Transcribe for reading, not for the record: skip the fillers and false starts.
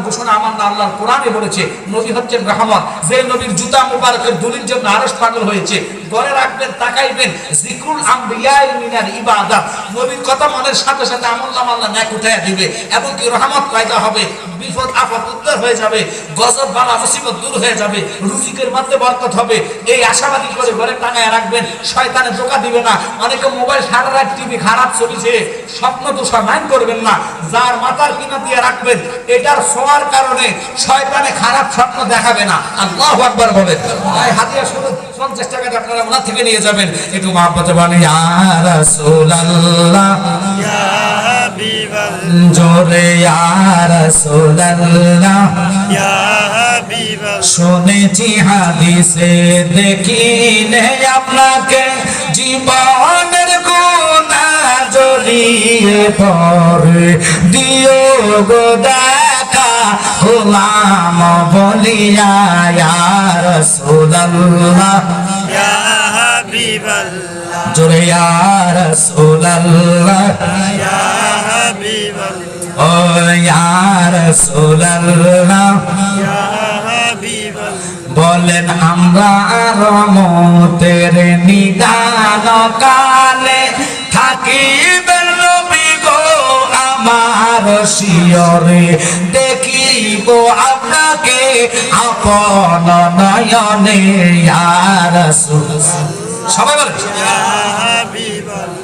ঘোষণা আমার না আল্লাহর কোরআনে বলেছে নবী হচ্ছেন রহমত। যে নবীর জুতা মুবারকের দুলির জন্য আরশ পাগল হয়েছে। ঘরে রাখবেন, তাকাইবেন, যিকরুল আমবিয়াই মিনাল ইবাদাত, নবীর কথা মনের সাথে সাথে আমলনামা আল্লাহ নেক উঠাইয়া দিবে এবং কি রহমত পয়দা হবে, বিপদ আপদ উদ্ধার হয়ে যাবে, গজব বালা মুসিবত দূর হয়ে যাবে, রুজিকের মধ্যে বরকত হবে। এই আশাবাদী করে ঘরে টাঙায় রাখবেন, শয়তানে ধোঁকা দিবে না। অনেকে মোবাইল সারা রাত টিভি খারাপ চলছে, স্বপ্ন দোষা মাইন্ড করবেন না, যার মাথার কিনা দিয়ে রাখবেন এটার ছোঁয়ার কারণে শয়তানে খারাপ স্বপ্ন দেখাবে না। আল্লাহু আকবার বলেন। তাই হাদিয়া শুরু 50 টাকা আপনারা ওনা থেকে নিয়ে যাবেন। একটু মহব্বতে বলেন ইয়া রাসূলুল্লাহ ইয়া হাবিবাল্লাহ, জোরে ইয়া রাসূলুল্লাহ ইয়া হাবিবাল্লাহ। শুনেছি হাদিসে দেখিলে আপনাকে জীবনের গুনাহ জড়িয়ে পড়ে, দিও গো দেখা গোলাম বলিয়া ইয়া রাসূলুল্লাহ ইয়া হাবিবাল্লাহ, জোরে ইয়া রাসূলুল্লাহ ইয়া হাবিবাল্লাহ, ও ইয়া রাসূলুল্লাহ ইয়া হাবিবাল্লাহ। বলেন আমরা রহমতের নিদান কালে থাকিবেন নবী গো আমার শিয়রে, দেখিব আপনাকে আপন নয়নে ইয়া রাসূল। সবাই বলেন ইয়া হাবিবাল্লাহ,